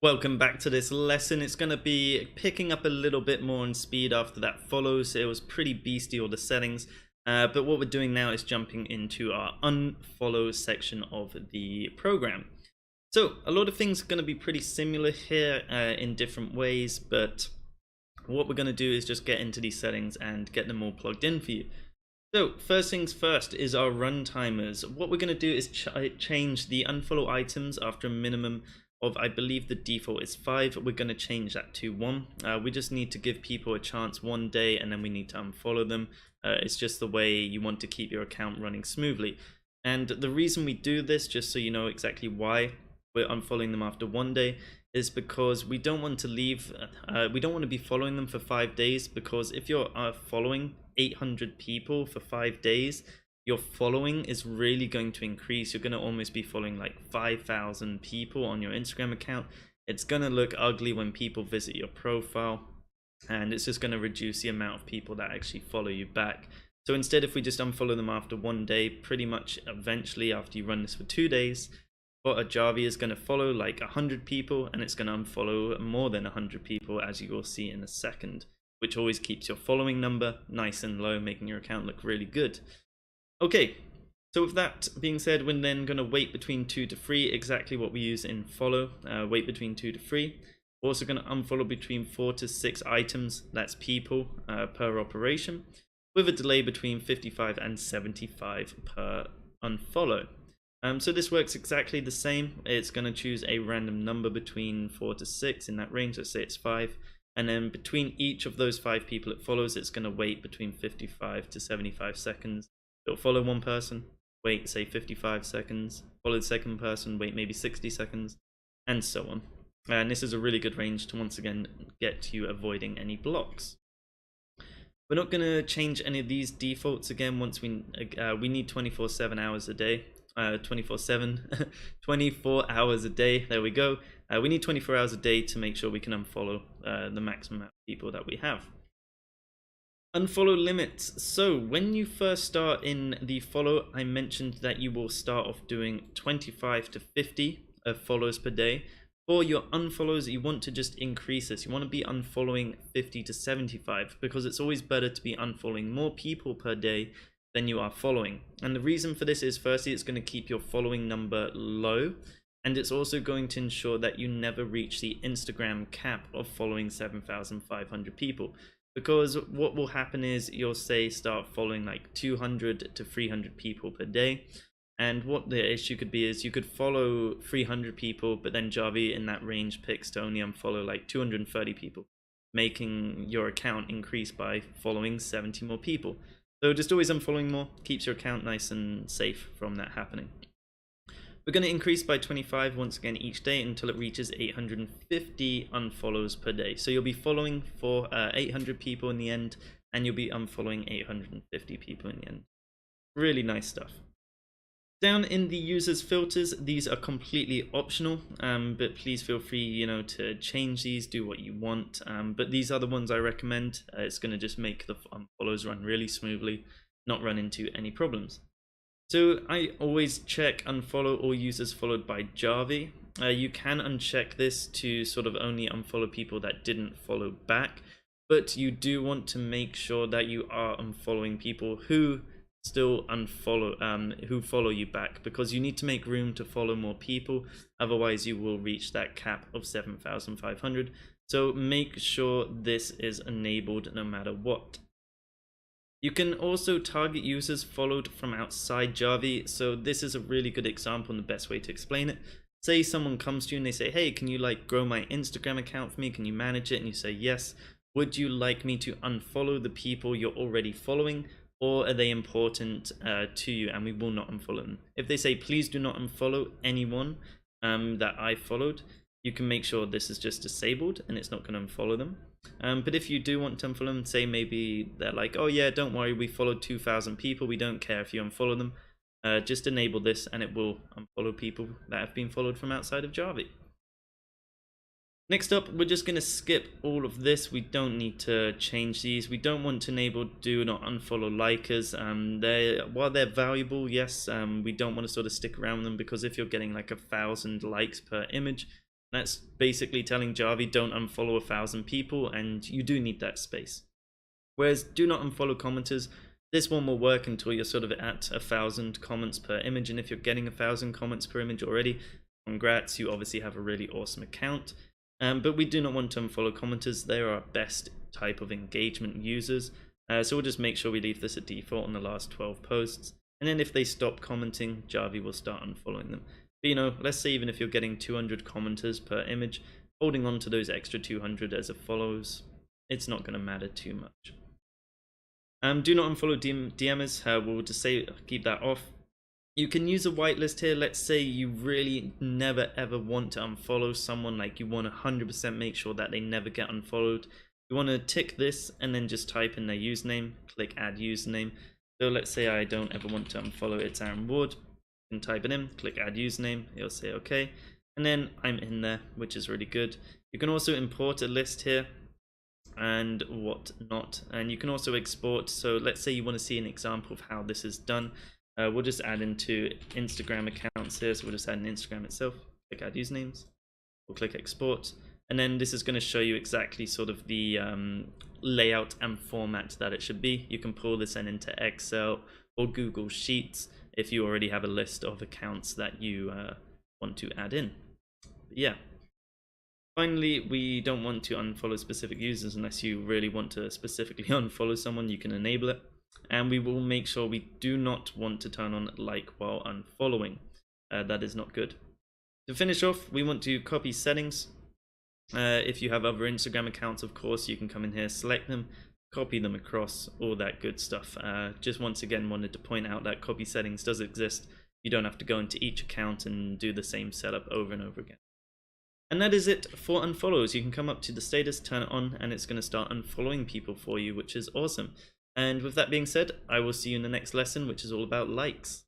Welcome back to this lesson. It's going to be picking up a little bit more in speed after that follows. It was pretty beastie, all the settings. But what we're doing now is jumping into our unfollow section of the program. So a lot of things are going to be pretty similar here in different ways. But what we're going to do is just get into these settings and get them all plugged in for you. So first things first is our run timers. What we're going to do is change the unfollow items after a minimum of, I believe the default is 5. We're going to change that to 1. We just need to give people a chance one day and then we need to unfollow them. It's just the way you want to keep your account running smoothly. And the reason we do this, just so you know exactly why we're unfollowing them after 1 day, is because we don't want to we don't want to be following them for 5 days, because if you're following 800 people for 5 days, your following is really going to increase. You're going to almost be following like 5,000 people on your Instagram account. It's going to look ugly when people visit your profile, and it's just going to reduce the amount of people that actually follow you back. So instead, if we just unfollow them after 1 day, pretty much eventually after you run this for 2 days, but a Javi is going to follow like 100 people, and it's going to unfollow more than 100 people, as you will see in a second, which always keeps your following number nice and low, making your account look really good. Okay, so with that being said, we're then going to wait between 2 to 3, exactly what we use in follow, wait between 2 to 3. We're also going to unfollow between 4 to 6 items, that's people, per operation, with a delay between 55 and 75 per unfollow. So this works exactly the same. It's going to choose a random number between 4 to 6 in that range, let's say it's 5. And then between each of those 5 people it follows, it's going to wait between 55 to 75 seconds. It'll follow one person, wait say 55 seconds, follow the second person, wait maybe 60 seconds, and so on. And this is a really good range to once again get you avoiding any blocks. We're not going to change any of these defaults again. Once we need 24/7 hours a day. 24/7 24 hours a day, there we go. We need 24 hours a day to make sure we can unfollow the maximum amount of people that we have. Unfollow limits. So when you first start in the follow, I mentioned that you will start off doing 25 to 50 follows per day. For your unfollows, you want to just increase this. You want to be unfollowing 50 to 75, because it's always better to be unfollowing more people per day than you are following. And the reason for this is, firstly, it's going to keep your following number low, and it's also going to ensure that you never reach the Instagram cap of following 7,500 people. Because what will happen is you'll start following like 200 to 300 people per day, and what the issue could be is you could follow 300 people, but then Javi in that range picks to only unfollow like 230 people, making your account increase by following 70 more people. So just always unfollowing more keeps your account nice and safe from that happening. We're going to increase by 25 once again each day until it reaches 850 unfollows per day. So you'll be following for 800 people in the end, and you'll be unfollowing 850 people in the end. Really nice stuff. Down in the users filters, these are completely optional, but please feel free, to change these, do what you want. But these are the ones I recommend. It's going to just make the unfollows run really smoothly, not run into any problems. So I always check unfollow all users followed by Javi. You can uncheck this to sort of only unfollow people that didn't follow back, but you do want to make sure that you are unfollowing people who still who follow you back, because you need to make room to follow more people, otherwise you will reach that cap of 7,500. So make sure this is enabled no matter what. You can also target users followed from outside Javi. So this is a really good example and the best way to explain it. Say someone comes to you and they say, hey, can you grow my Instagram account for me? Can you manage it? And you say, yes. Would you like me to unfollow the people you're already following, or are they important to you and we will not unfollow them? If they say, please do not unfollow anyone that I followed, you can make sure this is just disabled and it's not going to unfollow them. But if you do want to unfollow them, say maybe they're like, oh yeah, don't worry, we followed 2,000 people, we don't care if you unfollow them, just enable this and it will unfollow people that have been followed from outside of Javi. Next up, we're just going to skip all of this. We don't need to change these. We don't want to enable do not unfollow likers. While they're valuable, yes, we don't want to sort of stick around them, because if you're getting like 1,000 likes per image, That's basically telling Jarvie don't unfollow 1,000 people, and you do need that space. Whereas do not unfollow commenters, this one will work until you're sort of at 1,000 comments per image, and if you're getting 1,000 comments per image already, congrats, you obviously have a really awesome account. But we do not want to unfollow commenters. They are our best type of engagement users. So we'll just make sure we leave this at default on the last 12 posts. And then if they stop commenting, Jarvie will start unfollowing them. But you know, let's say even if you're getting 200 commenters per image, holding on to those extra 200 as a follows, it's not going to matter too much. Do not unfollow DMers. We'll just say keep that off. You can use a whitelist here. Let's say you really never ever want to unfollow someone, like you want to 100% make sure that they never get unfollowed. You want to tick this and then just type in their username, click add username. So let's say I don't ever want to unfollow, it's Aaron Ward. You can type it in, click add username, it'll say okay. And then I'm in there, which is really good. You can also import a list here and whatnot. And you can also export. So let's say you want to see an example of how this is done. We'll just add into Instagram accounts here. So we'll just add an Instagram itself, click add usernames, we'll click export. And then this is going to show you exactly sort of the layout and format that it should be. You can pull this in into Excel or Google Sheets if you already have a list of accounts that you want to add in. But yeah. Finally, we don't want to unfollow specific users unless you really want to specifically unfollow someone. You can enable it. And we will make sure we do not want to turn on like while unfollowing. That is not good. To finish off, we want to copy settings. If you have other Instagram accounts, of course, you can come in here, select them, copy them across, all that good stuff. Just once again wanted to point out that copy settings does exist. You don't have to go into each account and do the same setup over and over again. And that is it for unfollows. You can come up to the status, turn it on, and it's going to start unfollowing people for you, which is awesome. And with that being said, I will see you in the next lesson, which is all about likes.